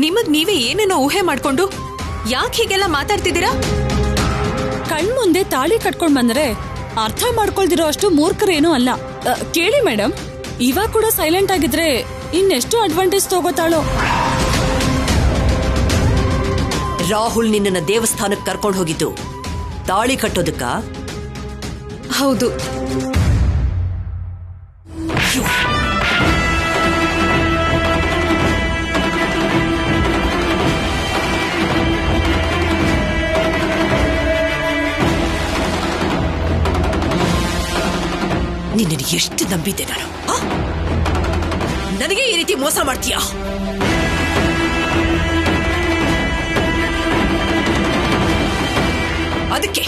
ನಿಮಗ್ ನೀವೇ ಏನೇನೋ ಊಹೆ ಮಾಡ್ಕೊಂಡು ಯಾಕೆ ಹೀಗೆಲ್ಲ ಮಾತಾಡ್ತಿದ್ದೀರಾ? ಕಣ್ಮುಂದೆ ತಾಳಿ ಕಟ್ಕೊಂಡ್ ಬಂದ್ರೆ ಅರ್ಥ ಮಾಡ್ಕೊಳ್ದಿರೋ ಅಷ್ಟು ಮೂರ್ಖರೇನೂ ಅಲ್ಲ. ಕೇಳಿ ಮೇಡಮ್, ಇವಾಗ ಕೂಡ ಸೈಲೆಂಟ್ ಆಗಿದ್ರೆ ಇನ್ನೆಷ್ಟು ಅಡ್ವಾಂಟೇಜ್ ತಗೋತಾಳೋ. ರಾಹುಲ್ ನಿನ್ನ ದೇವಸ್ಥಾನಕ್ಕೆ ಕರ್ಕೊಂಡು ಹೋಗಿದ್ದು ತಾಳಿ ಕಟ್ಟೋದಕ್ಕ? ಹೌದು. ನಿನ್ನನ್ನು ಎಷ್ಟು ನಂಬಿದ್ದೆ ನಾನು. ನನಗೆ ಈ ರೀತಿ ಮೋಸ ಮಾಡ್ತೀಯಾ? ಅದಕ್ಕೆ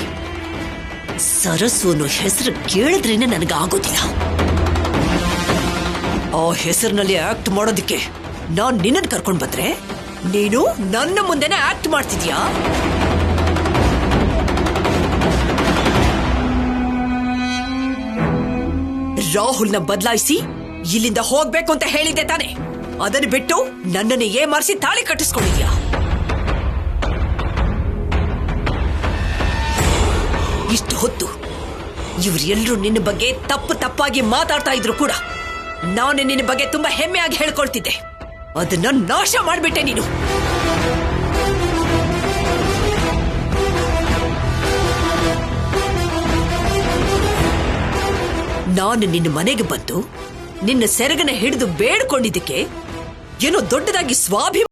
ಸರಸು ಅನ್ನೋ ಹೆಸರು ಕೇಳಿದ್ರೇನೆ ನನಗಾಗೋದಿಲ್ಲ. ಆ ಹೆಸರಿನಲ್ಲಿ ಆಕ್ಟ್ ಮಾಡೋದಕ್ಕೆ ನಾನ್ ನಿನ್ನನ್ನು ಕರ್ಕೊಂಡು ಬಂದ್ರೆ ನೀನು ನನ್ನ ಮುಂದೆನೆ ಆಕ್ಟ್ ಮಾಡ್ತಿದ್ಯಾ? ರಾಹುಲ್ನ ಬದಲಾಯಿಸಿ ಇಲ್ಲಿಂದ ಹೋಗ್ಬೇಕು ಅಂತ ಹೇಳಿದ್ದೆ ತಾನೆ? ಅದನ್ನು ಬಿಟ್ಟು ನನ್ನನ್ನು ಏಮಾರಿಸಿ ತಾಳಿ ಕಟ್ಟಿಸ್ಕೊಂಡಿದ್ಯಾ? ಇಷ್ಟು ಹೊತ್ತು ಇವರೆಲ್ಲರೂ ನಿನ್ನ ಬಗ್ಗೆ ತಪ್ಪಾಗಿ ಮಾತಾಡ್ತಾ ಇದ್ರು ಕೂಡ ನಾನು ನಿನ್ನ ಬಗ್ಗೆ ತುಂಬಾ ಹೆಮ್ಮೆಯಾಗಿ ಹೇಳ್ಕೊಳ್ತಿದ್ದೆ. ಅದನ್ನ ನಾಶ ಮಾಡ್ಬಿಟ್ಟೆ ನೀನು. ನಾನು ನಿನ್ನ ಮನೆಗೆ ಬಂದು ನಿನ್ನ ಸೆರಗನ ಹಿಡಿದು ಬೇಡ್ಕೊಂಡಿದ್ದಕ್ಕೆ ಏನೋ ದೊಡ್ಡದಾಗಿ ಸ್ವಾಭಿಮಾನ.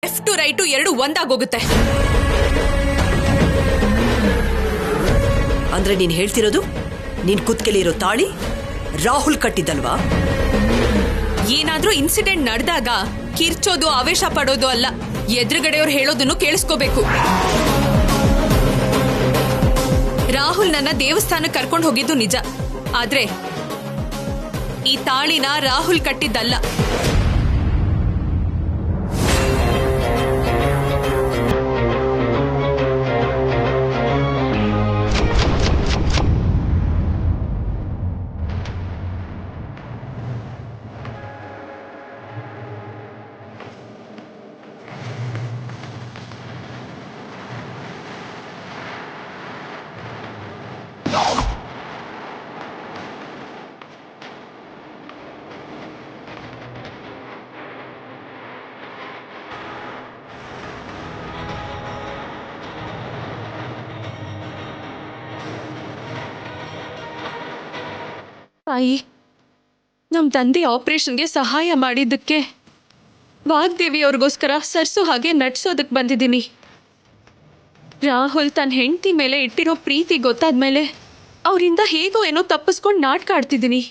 ಲೆಫ್ಟ್ ಟು ರೈಟು ಎರಡು ಒಂದಾಗೋಗುತ್ತೆ. ಅಂದ್ರೆ ನೀನ್ ಹೇಳ್ತಿರೋದು ನೀನ್ ಕುತ್ಕೆಲಿರೋ ತಾಳಿ ರಾಹುಲ್ ಕಟ್ಟಿದ್ದಲ್ವಾ? ಏನಾದ್ರೂ ಇನ್ಸಿಡೆಂಟ್ ನಡೆದಾಗ ಕಿರ್ಚೋದು ಆವೇಶ ಪಡೋದು ಅಲ್ಲ, ಎದುರುಗಡೆಯವ್ರು ಹೇಳೋದನ್ನು ಕೇಳಿಸ್ಕೋಬೇಕು. ರಾಹುಲ್ ನನ್ನ ದೇವಸ್ಥಾನಕ್ಕೆ ಕರ್ಕೊಂಡು ಹೋಗಿದ್ದು ನಿಜ, ಆದ್ರೆ ಈ ತಾಳಿನ ರಾಹುಲ್ ಕಟ್ಟಿದ್ದಲ್ಲ. ತಾಯಿ, ನಮ್ಮ ತಂದೆ ಆಪರೇಷನ್ಗೆ ಸಹಾಯ ಮಾಡಿದ್ದಕ್ಕೆ ವಾಗ್ದೇವಿ ಅವ್ರಿಗೋಸ್ಕರ ಸರ್ಸು ಹಾಗೆ ನಡ್ಸೋದಕ್ಕೆ ಬಂದಿದ್ದೀನಿ. ರಾಹುಲ್ ತನ್ನ ಹೆಂಡತಿ ಮೇಲೆ ಇಟ್ಟಿರೋ ಪ್ರೀತಿ ಗೊತ್ತಾದ್ಮೇಲೆ ಅವರಿಂದ ಹೇಗೋ ಏನೋ ತಪ್ಪಿಸ್ಕೊಂಡು ನಾಟಕ ಆಡ್ತಿದ್ದೀನಿ.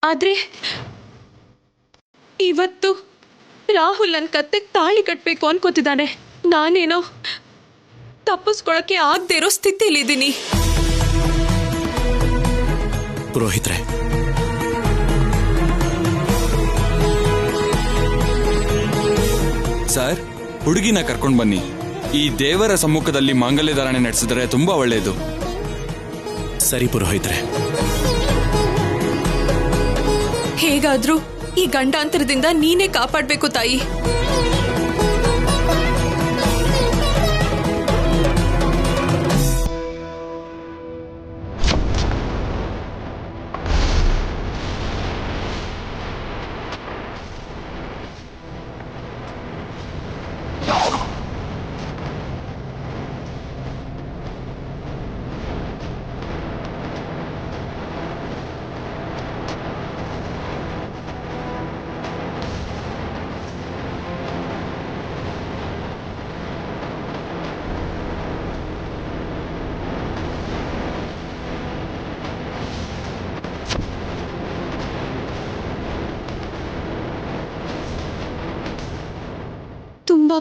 ಆದರೆ ಇವತ್ತು ರಾಹುಲ್ ನನ್ನ ಕತ್ತೆಗೆ ತಾಳಿ ಕಟ್ಟಬೇಕು ಅನ್ಕೋತಿದ್ದಾನೆ. ನಾನೇನೋ ತಪ್ಪಿಸ್ಕೊಳಕ್ಕೆ ಆಗದೆ ಇರೋ ಸ್ಥಿತಿಲಿದ್ದೀನಿ. ಪುರೋಹಿತ್ರೆ, ಸರ್, ಹುಡುಗಿನ ಕರ್ಕೊಂಡು ಬನ್ನಿ. ಈ ದೇವರ ಸಮ್ಮುಖದಲ್ಲಿ ಮಾಂಗಲ್ಯ ಧಾರಣೆ ನಡೆಸಿದ್ರೆ ತುಂಬಾ ಒಳ್ಳೆಯದು. ಸರಿ ಪುರೋಹಿತ್ರೆ. ಹೇಗಾದ್ರೂ ಈ ಗಂಡಾಂತರದಿಂದ ನೀನೇ ಕಾಪಾಡಬೇಕು ತಾಯಿ.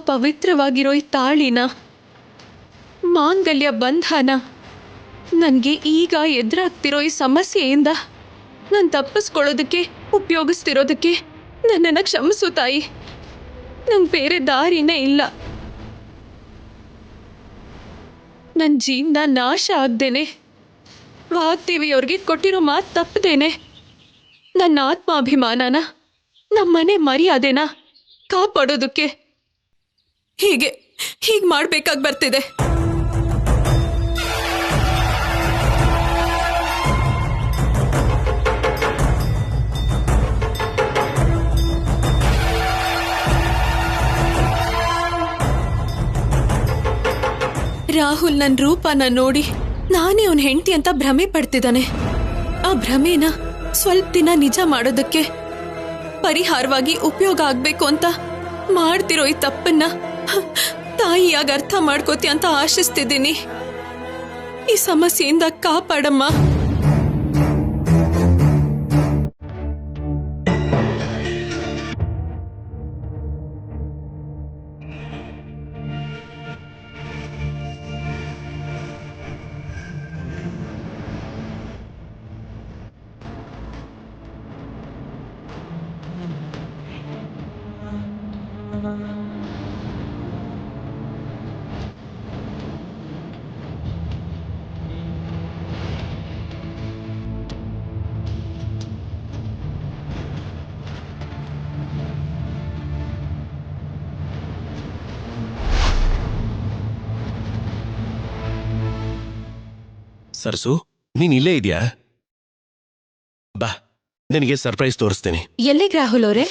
ಪವಿತ್ರವಾಗಿರೋ ಈ ತಾಳಿನ, ಮಾಂಗಲ್ಯ ಬಂಧನ, ನನಗೆ ಈಗ ಎದುರಾಗ್ತಿರೋ ಈ ಸಮಸ್ಯೆಯಿಂದ ನಾನು ತಪ್ಪಿಸ್ಕೊಳ್ಳೋದಕ್ಕೆ ಉಪಯೋಗಿಸ್ತಿರೋದಕ್ಕೆ ನನ್ನನ್ನು ಕ್ಷಮಿಸು ತಾಯಿ. ನಂಗೆ ಬೇರೆ ದಾರಿನೇ ಇಲ್ಲ. ನನ್ನ ಜೀವನ ನಾಶ ಆಗ್ದೇನೆ, ವಾಗ್ದೇವಿಯವ್ರಿಗೆ ಕೊಟ್ಟಿರೋ ಮಾತು ತಪ್ಪದೇನೆ, ನನ್ನ ಆತ್ಮಾಭಿಮಾನನ, ನಮ್ಮನೆ ಮರ್ಯಾದೆನ ಕಾಪಾಡೋದಕ್ಕೆ ಹೀಗೆ ಮಾಡ್ಬೇಕಾಗಿ ಬರ್ತಿದೆ. ರಾಹುಲ್ ನನ್ನ ರೂಪನ ನೋಡಿ ನಾನೇ ಅವನ ಹೆಂಡತಿ ಅಂತ ಭ್ರಮೆ ಪಡ್ತಿದ್ದಾನೆ. ಆ ಭ್ರಮೆನ ಸ್ವಲ್ಪ ದಿನ ನಿಜ ಮಾಡೋದಕ್ಕೆ ಪರಿಹಾರವಾಗಿ ಉಪಯೋಗ ಆಗ್ಬೇಕು ಅಂತ ಮಾಡ್ತಿರೋ ಈ ತಪ್ಪನ್ನ ತಾಯಿಯಾಗಿ ಅರ್ಥ ಮಾಡ್ಕೋತಿ ಅಂತ ಆಶಿಸ್ತಿದ್ದೀನಿ. ಈ ಸಮಸ್ಯೆಯಿಂದ ಕಾಪಾಡಮ್ಮ. ಸರ್ಸು, ನೀನ್ ಇಲ್ಲೇ ಇದೆಯಾ? ಬಾ, ನಿನಗೆ ಸರ್ಪ್ರೈಸ್ ತೋರಿಸ್ತೇನೆ. ಎಲ್ಲಿಗೆ ರಾಹುಲ್ ಅವರೇ?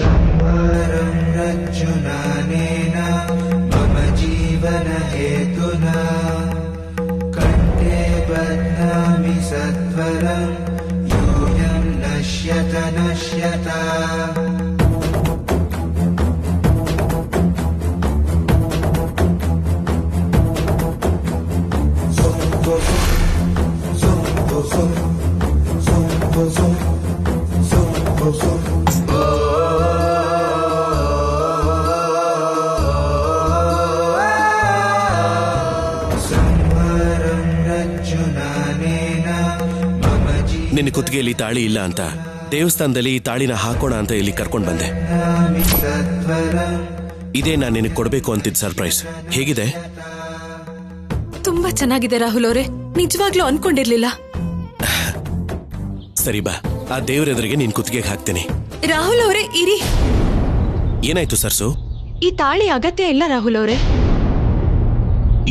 ನಿನ್ನ ಕುತ್ತಿಗೆಯಲ್ಲಿ ತಾಳಿ ಇಲ್ಲ ಅಂತ ದೇವಸ್ಥಾನದಲ್ಲಿ ಈ ತಾಳಿನ ಹಾಕೋಣ ಅಂತ ಇಲ್ಲಿ ಕರ್ಕೊಂಡ್ ಬಂದೆ. ಇದೇ ನಾನು ನಿನಗೆ ಕೊಡ್ಬೇಕು ಅಂತಿದ್ದ ಸರ್ಪ್ರೈಸ್. ಹೇಗಿದೆ? ತುಂಬಾ ಚೆನ್ನಾಗಿದೆ ರಾಹುಲ್ ಅವರೇ, ನಿಜವಾಗ್ಲೂ ಅನ್ಕೊಂಡಿರ್ಲಿಲ್ಲ. ಸರಿ ಬಾ, ಆ ದೇವರೆದುರಿಗೆ ನಿನ್ ಕುತ್ತಿಗೆಗೆ ಹಾಕ್ತೇನೆ. ರಾಹುಲ್ ಅವರೇ ಇರಿ. ಏನಾಯ್ತು ಸರ್ಸು? ಈ ತಾಳಿ ಅಗತ್ಯ ಇಲ್ಲ ರಾಹುಲ್ ಅವರೇ.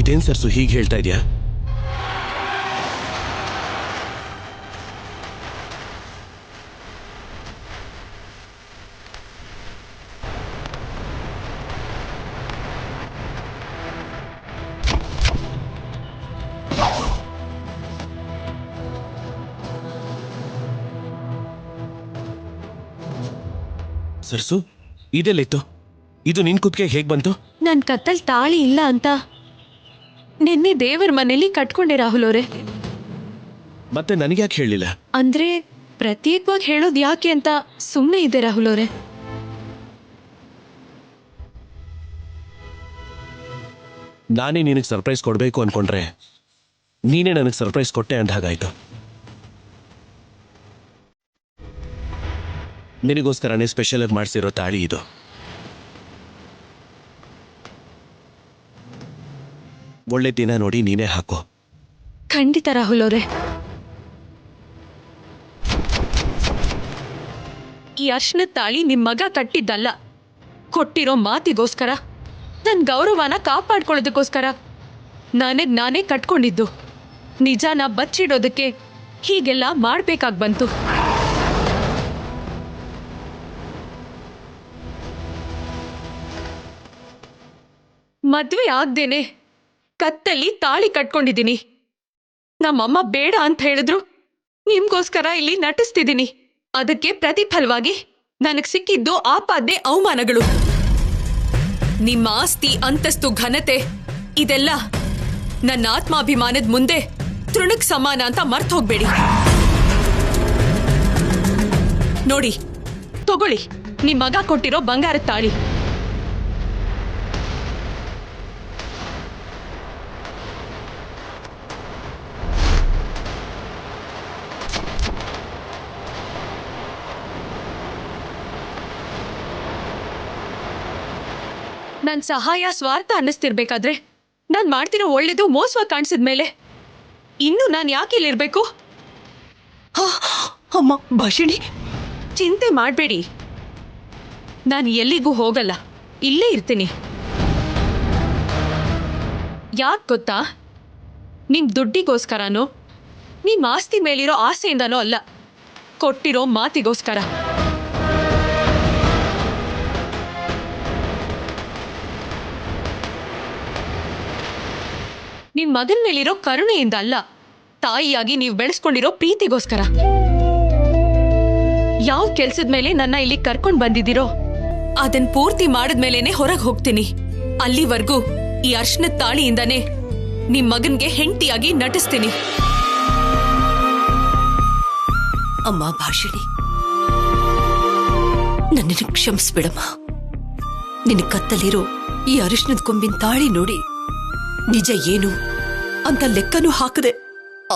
ಇದೇನ್ ಸರ್ಸು ಹೀಗೆ ಹೇಳ್ತಾ ಇದೆಯಾ? ಸರ್ಸು, ಇದೆಲ್ಲಿತ್ತು? ಇದು ನಿನ್ ಕುತ್ತಿಗೆಗೆ ಹೇಗ್ ಬಂತು? ನನ್ ಕತ್ತಲ್ ತಾಳಿ ಇಲ್ಲ ಅಂತ ನಿನ್ನೆ ದೇವರ ಮನೇಲಿ ಕಟ್ಕೊಂಡೆ ರಾಹುಲ್ ಅವರೇ. ಮತ್ತೆ ನನಗೆ ಯಾಕೆ ಹೇಳಿಲ್ಲ? ಅಂದ್ರೆ ಪ್ರತ್ಯೇಕವಾಗಿ ಹೇಳೋದು ಯಾಕೆ ಅಂತ ಸುಮ್ಮನೆ ಇದೆ ರಾಹುಲ್ ಅವರೇ. ನಾನೇ ನಿನಗೆ ಸರ್ಪ್ರೈಸ್ ಕೊಡಬೇಕು ಅನ್ಕೊಂಡ್ರೆ ನೀನೇ ನನಗೆ ಸರ್ಪ್ರೈಸ್ ಕೊಟ್ಟೆ ಅಂದ ಹಾಗಾಯ್ತು. ನಿನಗೋಸ್ಕರನೇ ಸ್ಪೆಷಲ್ ಆಗಿ ಮಾಡಿಸಿರೋ ತಾಳಿ ಇದು. ಒಳ್ಳೆ ದಿನ ನೋಡಿ ನೀನೇ ಹಾಕೋ. ಖಂಡಿತ ರಾಹುಲ್ ಅವರೇ. ಈ ಅರ್ಶನ ತಾಳಿ ನಿಮ್ ಮಗ ಕಟ್ಟಿದ್ದಲ್ಲ, ಕೊಟ್ಟಿರೋ ಮಾತಿಗೋಸ್ಕರ, ನನ್ನ ಗೌರವನ ಕಾಪಾಡ್ಕೊಳ್ಳೋದಕ್ಕೋಸ್ಕರ ನಾನೇ ಕಟ್ಕೊಂಡಿದ್ದು. ನಿಜಾನ ಬಚ್ಚಿಡೋದಕ್ಕೆ ಹೀಗೆಲ್ಲ ಮಾಡ್ಬೇಕಾಗಿ ಬಂತು. ಮದ್ವೆ ಆಗ್ದೇನೆ ಕತ್ತಲ್ಲಿ ತಾಳಿ ಕಟ್ಕೊಂಡಿದ್ದೀನಿ. ನಮ್ಮಮ್ಮ ಬೇಡ ಅಂತ ಹೇಳಿದ್ರು ನಿಮ್ಗೋಸ್ಕರ ಇಲ್ಲಿ ನಟಿಸ್ತಿದ್ದೀನಿ. ಅದಕ್ಕೆ ಪ್ರತಿಫಲವಾಗಿ ನನಗೆ ಸಿಕ್ಕಿದ್ದು ಆಪಾದನೆ, ಅವಮಾನಗಳು. ನಿಮ್ಮ ಆಸ್ತಿ, ಅಂತಸ್ತು, ಘನತೆ ಇದೆಲ್ಲ ನನ್ನ ಆತ್ಮಾಭಿಮಾನದ ಮುಂದೆ ತೃಣಕ್ ಸಮಾನ ಅಂತ ಮರ್ತು ಹೋಗ್ಬೇಡಿ. ನೋಡಿ, ತಗೊಳ್ಳಿ ನಿಮ್ ಮಗ ಕೊಟ್ಟಿರೋ ಬಂಗಾರದ ತಾಳಿ. ನನ್ ಸಹಾಯ ಸ್ವಾರ್ಥ ಅನ್ನಿಸ್ತಿರ್ಬೇಕಾದ್ರೆ ನಾನ್ ಮಾಡ್ತಿರೋ ಒಳ್ಳೇದು ಮೋಸವಾಗಿ ಕಾಣಿಸಿದ್ಮೇಲೆ ಇನ್ನು ನಾನು ಯಾಕೆ ಇಲ್ಲಿರ್ಬೇಕು? ಅಮ್ಮ ಭಾಷಿಣಿ, ಚಿಂತೆ ಮಾಡಬೇಡಿ, ನಾನು ಎಲ್ಲಿಗೂ ಹೋಗಲ್ಲ, ಇಲ್ಲೇ ಇರ್ತೀನಿ. ಯಾಕೆ ಗೊತ್ತಾ? ನಿಮ್ ದುಡ್ಡಿಗೋಸ್ಕರನೋ ನಿಮ್ಮ ಆಸ್ತಿ ಮೇಲಿರೋ ಆಸೆಯಿಂದನೋ ಅಲ್ಲ, ಕೊಟ್ಟಿರೋ ಮಾತಿಗೋಸ್ಕರ. ನಿಮ್ ಮಗನ ಮೇಲಿರೋ ಕರುಣೆಯಿಂದ ಅಲ್ಲ, ತಾಯಿಯಾಗಿ ನೀವು ಬೆಳೆಸ್ಕೊಂಡಿರೋ ಪ್ರೀತಿಗೋಸ್ಕರ. ಯಾವ ಕೆಲ್ಸದ ಮೇಲೆ ನನ್ನ ಇಲ್ಲಿ ಕರ್ಕೊಂಡ್ ಬಂದಿದ್ದೀರೋ ಅದನ್ ಪೂರ್ತಿ ಮಾಡಿದ್ಮೇಲೆನೆ ಹೊರಗೆ ಹೋಗ್ತೀನಿ. ಅಲ್ಲಿವರೆಗೂ ಈ ಅರ್ಶನದ ತಾಳಿಯಿಂದಾನೆ ನಿಮ್ ಮಗನ್ಗೆ ಹೆಂಡತಿಯಾಗಿ ನಟಿಸ್ತೀನಿ. ಅಮ್ಮ ಭಾಷಿಣಿ, ನನ್ನನ್ನು ಕ್ಷಮಿಸ್ಬಿಡಮ್ಮ. ನಿನ್ನ ಕತ್ತಲಿರೋ ಈ ಅರಿಶಿನದ ಕೊಂಬಿನ ತಾಳಿ ನೋಡಿ ನಿಜ ಏನು ಅಂತ ಲೆಕ್ಕನೂ ಹಾಕದೆ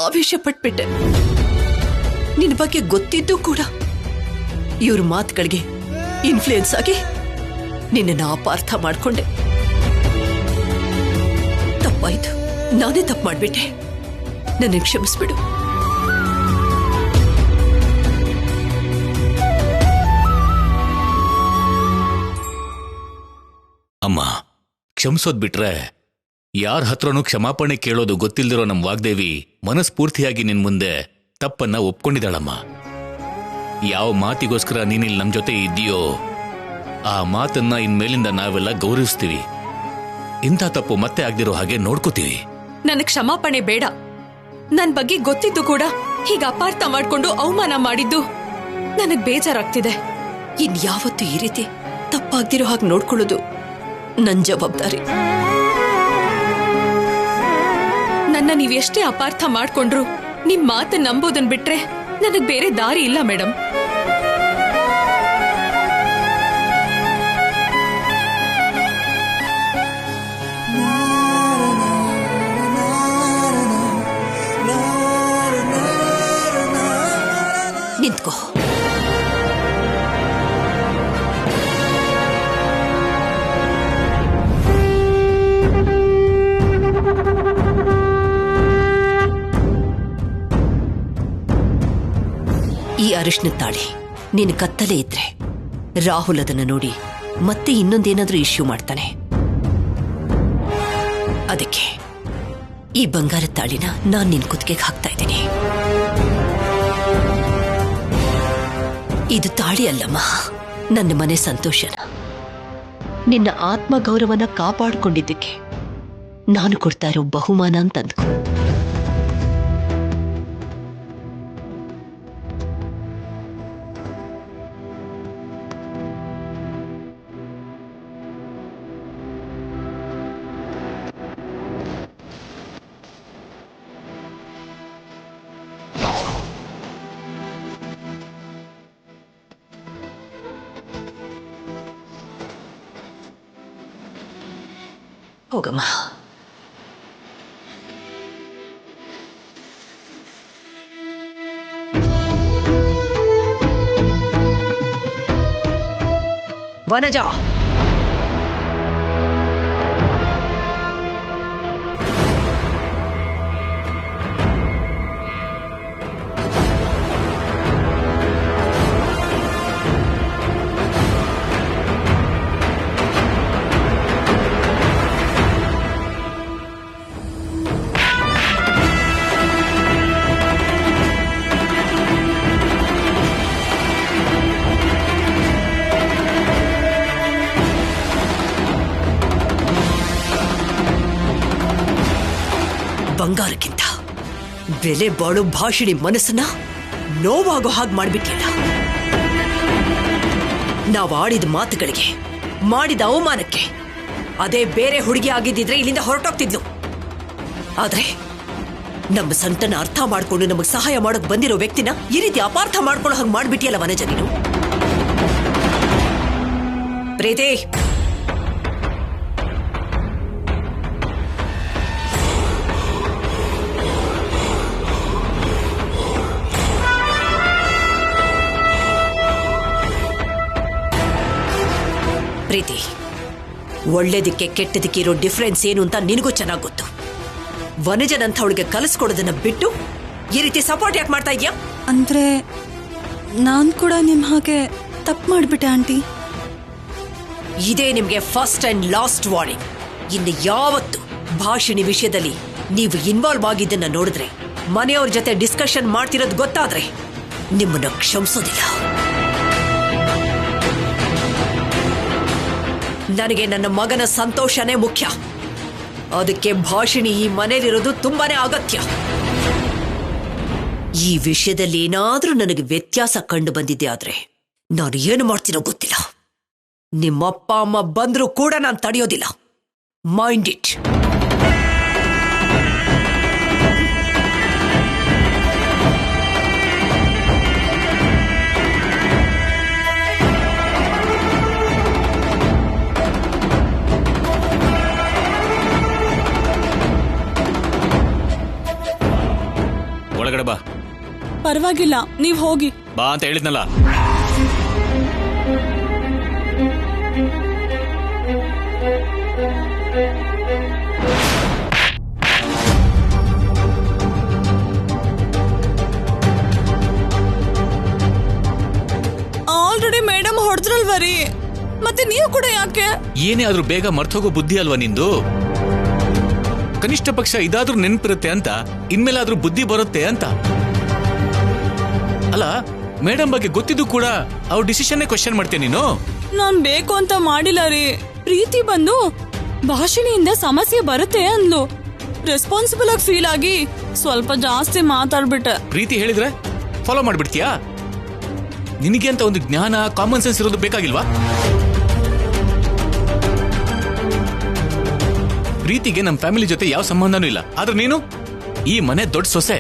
ಆವೇಶ ಪಟ್ಬಿಟ್ಟೆ. ನಿನ್ನ ಬಗ್ಗೆ ಗೊತ್ತಿದ್ದು ಕೂಡ ಇವ್ರ ಮಾತುಗಳಿಗೆ ಇನ್ಫ್ಲೂಯೆನ್ಸ್ ಆಗಿ ನಿನ್ನನ್ನು ಅಪಾರ್ಥ ಮಾಡ್ಕೊಂಡೆ. ತಪ್ಪಾಯ್ತು, ನಾನೇ ತಪ್ಪು ಮಾಡ್ಬಿಟ್ಟೆ. ನನ್ನ ಕ್ಷಮಿಸ್ಬಿಡು. ಅಮ್ಮ, ಕ್ಷಮಿಸೋದ್ ಬಿಟ್ರೆ ಯಾರ ಹತ್ರನೂ ಕ್ಷಮಾಪಣೆ ಕೇಳೋದು ಗೊತ್ತಿಲ್ದಿರೋ ನಮ್ಮ ವಾಗ್ದೇವಿ ಮನಸ್ಫೂರ್ತಿಯಾಗಿ ನಿನ್ ಮುಂದೆ ತಪ್ಪನ್ನ ಒಪ್ಕೊಂಡಿದ್ದಾಳಮ್ಮ. ಯಾವ ಮಾತಿಗೋಸ್ಕರ ನೀನಿಲ್ಲಿ ನಮ್ ಜೊತೆ ಇದ್ದೀಯೋ ಆ ಮಾತನ್ನ ಇನ್ಮೇಲಿಂದ ನಾವೆಲ್ಲ ಗೌರವಿಸ್ತೀವಿ. ಇಂಥ ತಪ್ಪು ಮತ್ತೆ ಆಗ್ದಿರೋ ಹಾಗೆ ನೋಡ್ಕೋತೀವಿ. ನನಗ್ ಕ್ಷಮಾಪಣೆ ಬೇಡ. ನನ್ ಬಗ್ಗೆ ಗೊತ್ತಿದ್ದು ಕೂಡ ಹೀಗ ಅಪಾರ್ಥ ಮಾಡ್ಕೊಂಡು ಅವಮಾನ ಮಾಡಿದ್ದು ನನಗ್ ಬೇಜಾರಾಗ್ತಿದೆ. ಇನ್ಯಾವತ್ತೂ ಈ ರೀತಿ ತಪ್ಪಾಗ್ದಿರೋ ಹಾಗೆ ನೋಡ್ಕೊಳ್ಳೋದು ನನ್ ಜವಾಬ್ದಾರಿ. ನನ್ನ ನೀವೆಷ್ಟೇ ಅಪಾರ್ಥ ಮಾಡ್ಕೊಂಡ್ರು ನಿಮ್ ಮಾತನ್ನ ನಂಬೋದನ್ ಬಿಟ್ರೆ ನನಗ್ ಬೇರೆ ದಾರಿ ಇಲ್ಲ ಮೇಡಮ್. ನಿಂತ್ಕೋ. ಈ ಅರಿಶಿನ ತಾಳಿ ನೀನು ಕತ್ತಲೇ ಇದ್ರೆ ರಾಹುಲ್ ಅದನ್ನ ನೋಡಿ ಮತ್ತೆ ಇನ್ನೊಂದೇನಾದ್ರೂ ಇಶ್ಯೂ ಮಾಡ್ತಾನೆ. ಅದಕ್ಕೆ ಈ ಬಂಗಾರದ ತಾಳಿನ ನಾನ್ ನಿನ್ ಕುತ್ತಿಗೆಗೆ ಹಾಕ್ತಾ ಇದ್ದೀನಿ. ಇದು ತಾಳಿ ಅಲ್ಲಮ್ಮ, ನನ್ನ ಮನೆ ಸಂತೋಷನ, ನಿನ್ನ ಆತ್ಮಗೌರವನ ಕಾಪಾಡಿಕೊಂಡಿದ್ದಕ್ಕೆ ನಾನು ಕೊಡ್ತಾ ಇರೋ ಬಹುಮಾನ ಅಂತ ಅಂದ್ಕೊ. ಹೋಗಮ್ಮ. ವನಜಾ, ಬಂಗಾರಕ್ಕಿಂತ ಬೆಲೆ ಬಾಳು ಭಾಷಿಣಿ ಮನಸ್ಸನ್ನ ನೋವಾಗೋ ಹಾಗೆ ಮಾಡ್ಬಿಟ್ಟಿಲ್ಲ. ನಾವು ಆಡಿದ ಮಾತುಗಳಿಗೆ, ಮಾಡಿದ ಅವಮಾನಕ್ಕೆ ಅದೇ ಬೇರೆ ಹುಡುಗಿ ಆಗಿದ್ದಿದ್ರೆ ಇಲ್ಲಿಂದ ಹೊರಟೋಗ್ತಿದ್ಲು. ಆದ್ರೆ ನಮ್ಮ ಸಂತನ ಅರ್ಥ ಮಾಡ್ಕೊಂಡು ನಮಗೆ ಸಹಾಯ ಮಾಡೋಕ್ ಬಂದಿರೋ ವ್ಯಕ್ತಿನ ಈ ರೀತಿ ಅಪಾರ್ಥ ಮಾಡ್ಕೊಳ್ಳೋ ಹಾಗೆ ಮಾಡ್ಬಿಟ್ಟಿಯಲ್ಲ ವನಜ ನೀನು. ಪ್ರೀತಿ, ಪ್ರೀತಿ, ಒಳ್ಳೇದಕ್ಕೆ ಕೆಟ್ಟದಕ್ಕೆ ಇರೋ ಡಿಫ್ರೆನ್ಸ್ ಏನು ಅಂತ ನಿನಗೂ ಚೆನ್ನಾಗಿ ಗೊತ್ತು. ವನಜನಂಥವಳಿಗೆ ಕಲಿಸ್ಕೊಡೋದನ್ನ ಬಿಟ್ಟು ಈ ರೀತಿ ಸಪೋರ್ಟ್ ಯಾಕೆ ಮಾಡ್ತಾ ಇದ್ಯಾ? ಅಂದ್ರೆ ನಾನ್ ಕೂಡ ನಿಮ್ ಹಾಗೆ ತಪ್ಪು ಮಾಡ್ಬಿಟ್ಟೆ ಆಂಟಿ. ಇದೇ ನಿಮ್ಗೆ ಫಸ್ಟ್ ಅಂಡ್ ಲಾಸ್ಟ್ ವಾರ್ನಿಂಗ್. ಇನ್ನು ಯಾವತ್ತು ಭಾಷಿಣಿ ವಿಷಯದಲ್ಲಿ ನೀವು ಇನ್ವಾಲ್ವ್ ಆಗಿದ್ದನ್ನ ನೋಡಿದ್ರೆ, ಮನೆಯವ್ರ ಜೊತೆ ಡಿಸ್ಕಷನ್ ಮಾಡ್ತಿರೋದು ಗೊತ್ತಾದ್ರೆ ನಿಮ್ಮನ್ನ ಕ್ಷಮಿಸೋದಿಲ್ಲ. ನನಗೆ ನನ್ನ ಮಗನ ಸಂತೋಷನೇ ಮುಖ್ಯ. ಅದಕ್ಕೆ ಭಾಷಿಣಿ ಈ ಮನೇಲಿರೋದು ತುಂಬಾನೇ ಅಗತ್ಯ. ಈ ವಿಷಯದಲ್ಲಿ ಏನಾದ್ರೂ ನನಗೆ ವ್ಯತ್ಯಾಸ ಕಂಡು ಬಂದಿದ್ದೆ ಆದ್ರೆ ನಾನು ಏನು ಮಾಡ್ತೀನೋ ಗೊತ್ತಿಲ್ಲ. ನಿಮ್ಮಪ್ಪ ಅಮ್ಮ ಬಂದ್ರೂ ಕೂಡ ನಾನು ತಡೆಯೋದಿಲ್ಲ. Mind it. ಒಳಗಡೆ ಬಾ. ಪರವಾಗಿಲ್ಲ, ನೀವ್ ಹೋಗಿ. ಬಾ ಅಂತ ಹೇಳಿದ್ನಲ್ಲ. ಆಲ್ರೆಡಿ ಮೇಡಮ್ ಹೊಡೆದ್ರಲ್ವರಿ, ಮತ್ತೆ ನೀವು ಕೂಡ ಯಾಕೆ? ಏನೇ ಆದ್ರೂ ಬೇಗ ಮರ್ತೋಗೋ ಬುದ್ಧಿ ಅಲ್ವಾ ನಿಂದು? ಕನಿಷ್ಠ ಪಕ್ಷ ಇದಾದ್ರೂ ನೆನಪಿರುತ್ತೆ ಅಂತ, ಇನ್ಮೇಲಾದ್ರೂ ಬುದ್ಧಿ ಬರುತ್ತೆ ಅಂತ. ಅಲ್ಲ, ಮೇಡಮ್ ಬಗ್ಗೆ ಗೊತ್ತಿದ್ದು ಕೂಡ ಅವ್ರ ಡಿಸಿಷನ್ನೇ ಕ್ವಶನ್ ಮಾಡ್ತೀಯ ನೀನು? ನಾನ್ ಬೇಕು ಅಂತ ಮಾಡಿಲ್ಲ ರೀ. ಪ್ರೀತಿ ಬಂದು ಭಾಷಣಿಯಿಂದ ಸಮಸ್ಯೆ ಬರುತ್ತೆ ಅಂದ್ಲು. ರೆಸ್ಪಾನ್ಸಿಬಲ್ ಆಗಿ ಫೀಲ್ ಆಗಿ ಸ್ವಲ್ಪ ಜಾಸ್ತಿ ಮಾತಾಡ್ಬಿಟ್ಟೆ. ಪ್ರೀತಿ ಹೇಳಿದ್ರೆ ಫಾಲೋ ಮಾಡ್ಬಿಡ್ತೀಯಾ? ನಿನಗೆ ಅಂತ ಒಂದು ಜ್ಞಾನ, ಕಾಮನ್ ಸೆನ್ಸ್ ಇರೋದು ಬೇಕಾಗಿಲ್ವಾ? ಪ್ರೀತಿಗೆ ನಮ್ಮ ಫ್ಯಾಮಿಲಿ ಜೊತೆ ಯಾವ ಸಂಬಂಧನೂ ಇಲ್ಲ. ಆದ್ರೆ ನೀನು ಈ ಮನೆ ದೊಡ್ಡ ಸೊಸೆ.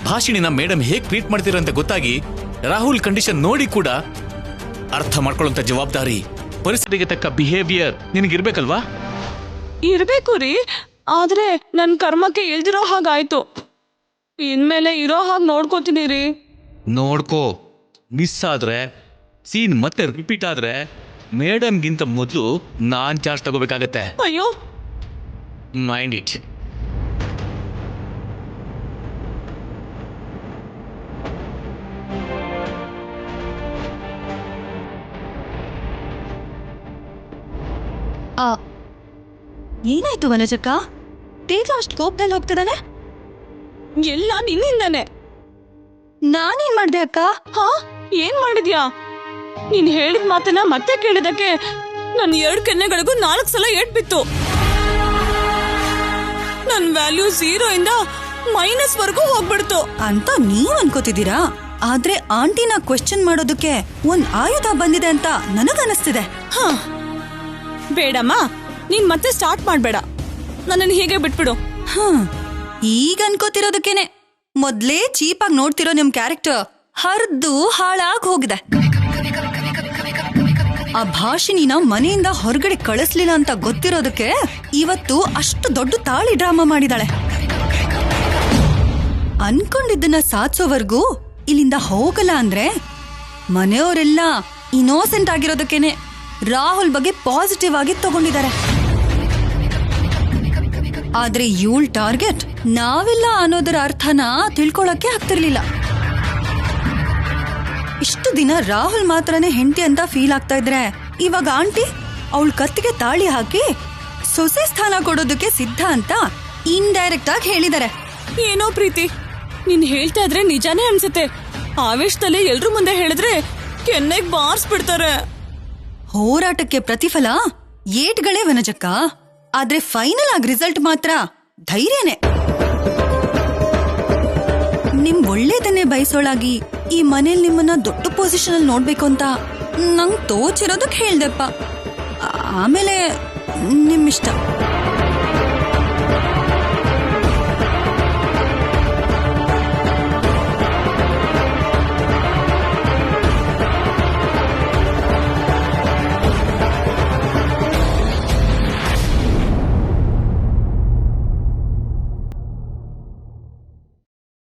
ಭಾಷಿಣಿನ ಮೇಡಮ್ ಹೇಗ್ ಟ್ರೀಟ್ ಮಾಡ್ತೀರಂತ ಗೊತ್ತಾಗಿ ರಾಹುಲ್ ಕಂಡೀಷನ್ ನೋಡಿ ಕೂಡ ಅರ್ಥ ಮಾಡ್ಕೊಳ್ಳುವಂತ ಜವಾಬ್ದಾರಿ, ಪರಿಸ್ಥಿತಿಗೆ ತಕ್ಕ ಬಿಹೇವಿಯರ್ ನಿನಗಿರ್ಬೇಕಲ್ವಾ? ಇರ್ಬೇಕು ರೀ, ಆದ್ರೆ ನನ್ ಕರ್ಮಕ್ಕೆ ಇಲ್ದಿರೋ ಹಾಗಾಯ್ತು. ಇನ್ಮೇಲೆ ಇರೋ ಹಾಗೆ ನೋಡ್ಕೋತೀನಿ ರೀ. ನೋಡ್ಕೋ, ಮಿಸ್ ಆದ್ರೆ, ಸೀನ್ ಮತ್ತೆ ರಿಪೀಟ್ ಆದ್ರೆ ಮೇಡಮ್ಗಿಂತ ಮೊದಲು ನಾನ್ ಚಾರ್ಜ್ ತಗೋಬೇಕಾಗತ್ತೆ. ಅಯ್ಯೋ, ಮೈಂಡ್ ಇಟ್. ಏನಾಯ್ತು ವನಜಕ್ಕ? ತೇಜ ಅಷ್ಟು ಕೋಪದಲ್ಲಿ ಹೋಗ್ತಿದ್ದಾನೆ? ಎಲ್ಲ ನಿನ್ನಿಂದಾನೆ. ನಾನೇನ್ ಮಾಡ್ದೆ ಅಕ್ಕ? ಹಾ, ಏನ್ ಮಾಡಿದ್ಯಾ? ನೀನ್ ಹೇಳಿದ ಮಾತನ್ನ ಮತ್ತೆ ಕೇಳಿದಕ್ಕೆ ನನ್ನ 2 ಕೆನ್ನೆಗಳಿಗೂ 4 ಸಲ ಏಟ್ ಬಿತ್ತು. ನನ್ ವ್ಯಾಲ್ಯೂ 0 ಇಂದ ಮೈನಸ್ ವರ್ಗೂ ಹೋಗ್ಬಿಡ್ತು ಅಂತ ನೀವ್ ಅನ್ಕೋತಿದ್ದೀರಾ? ಆದ್ರೆ ಆಂಟಿನ ಕ್ವೆಶ್ಚನ್ ಮಾಡೋದಕ್ಕೆ ಒಂದ್ ಆಯುಧ ಬಂದಿದೆ ಅಂತ ನನಗನ್ನಿಸ್ತಿದೆ. ಹಾ, ಬೇಡಮ್ಮ, ನೀನ್ ಮತ್ತೆ ಸ್ಟಾರ್ಟ್ ಮಾಡ್ಬೇಡ. ನನ್ನನ್ನು ಹೀಗೆ ಬಿಟ್ಬಿಡು. ಈಗ ಅನ್ಕೋತಿರೋದಕ್ಕೇನೆ ಮೊದ್ಲೇ ಚೀಪಾಗಿ ನೋಡ್ತಿರೋ ನಿಮ್ ಕ್ಯಾರೆಕ್ಟರ್ ಹರ್ದು ಹಾಳಾಗ್ ಹೋಗಿದೆ. ಆ ಭಾಷಿಣಿನ ಮನೆಯಿಂದ ಹೊರಗಡೆ ಕಳಿಸ್ಲಿಲ್ಲ ಅಂತ ಗೊತ್ತಿರೋದಕ್ಕೆ ಇವತ್ತು ಅಷ್ಟು ದೊಡ್ಡ ತಾಳಿ ಡ್ರಾಮಾ ಮಾಡಿದಾಳೆ. ಅನ್ಕೊಂಡಿದ್ದನ್ನ ಸಾಧಿಸೋವರೆಗೂ ಇಲ್ಲಿಂದ ಹೋಗಲ್ಲ ಅಂದ್ರೆ ಮನೆಯವರೆಲ್ಲ ಇನ್ನೋಸೆಂಟ್ ಆಗಿರೋದಕ್ಕೇನೆ ರಾಹುಲ್ ಬಗ್ಗೆ ಪಾಸಿಟಿವ್ ಆಗಿ ತಗೊಂಡಿದ್ದಾರೆ. ಆದ್ರೆ ಇವಳ ಟಾರ್ಗೆಟ್ ನಾವೆಲ್ಲ ಅನ್ನೋದರ ಅರ್ಥನ ತಿಳ್ಕೊಳಕ್ಕೆ ಆಗ್ತಿರ್ಲಿಲ್ಲ. ಇಷ್ಟು ದಿನ ರಾಹುಲ್ ಮಾತ್ರನೇ ಹೆಂಡತಿ ಅಂತ ಫೀಲ್ ಆಗ್ತಾ ಇದ್ರೆ ಇವಾಗ ಆಂಟಿ ಅವಳ ಕತ್ತಿಗೆ ತಾಳಿ ಹಾಕಿ ಸೊಸೆ ಸ್ಥಾನ ಕೊಡೋದಕ್ಕೆ ಸಿದ್ಧ ಅಂತ ಇಂಡೈರೆಕ್ಟ್ ಆಗಿ ಹೇಳಿದ್ದಾರೆ. ಏನೋ ಪ್ರೀತಿ, ನೀನ್ ಹೇಳ್ತಾ ಇದ್ರೆ ನಿಜಾನೇ ಅನ್ಸುತ್ತೆ. ಆವೇಶದಲ್ಲಿ ಎಲ್ರೂ ಮುಂದೆ ಹೇಳಿದ್ರೆ ಕೆನ್ನೆಗ್ ಬಾರ್ಸ್ಬಿಡ್ತಾರೆ. ಹೋರಾಟಕ್ಕೆ ಪ್ರತಿಫಲ ಏಟ್ಗಳೇ ವನಜಕ್ಕ. ಆದ್ರೆ ಫೈನಲ್ ಆಗಿ ರಿಸಲ್ಟ್ ಮಾತ್ರ ಧೈರ್ಯನೇ. ನಿಮ್ ಒಳ್ಳೇದನ್ನೇ ಬಯಸೋಳಾಗಿ ಈ ಮನೇಲಿ ನಿಮ್ಮನ್ನ ದೊಡ್ಡ ಪೊಸಿಷನ್ ಅಲ್ಲಿ ನೋಡ್ಬೇಕು ಅಂತ ನಂಗ್ ತೋಚಿರೋದಕ್ಕೆ ಹೇಳ್ದೆಪ್ಪ. ಆಮೇಲೆ ನಿಮ್ಮಿಷ್ಟ.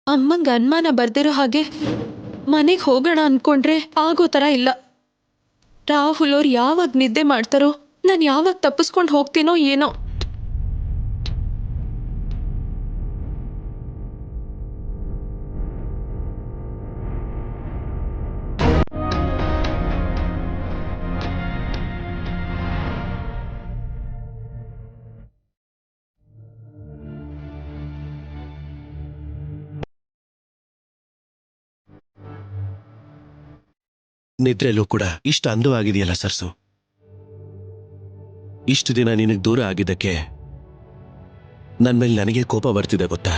ಅಮ್ಮಂಗೆ ಅನುಮಾನ ಬರ್ದಿರೋ ಹಾಗೆ ಮನೆಗೆ ಹೋಗೋಣ ಅನ್ಕೊಂಡ್ರೆ ಆಗೋ ಥರ ಇಲ್ಲ. ರಾಹುಲ್ ಅವ್ರು ಯಾವಾಗ ನಿದ್ದೆ ಮಾಡ್ತಾರೋ ನಾನು ಯಾವಾಗ ತಪ್ಪಿಸ್ಕೊಂಡು ಹೋಗ್ತೀನೋ ಏನೋ. ನಿದ್ರೆಲ್ಲೂ ಕೂಡ ಇಷ್ಟು ಅಂದವಾಗಿದೆಯಲ್ಲ ಸರ್ಸು. ಇಷ್ಟು ದಿನ ನಿನಗೆ ದೂರ ಆಗಿದ್ದಕ್ಕೆ ನನ್ನ ಮೇಲೆ ನನಗೆ ಕೋಪ ಬರ್ತಿದೆ ಗೊತ್ತಾ?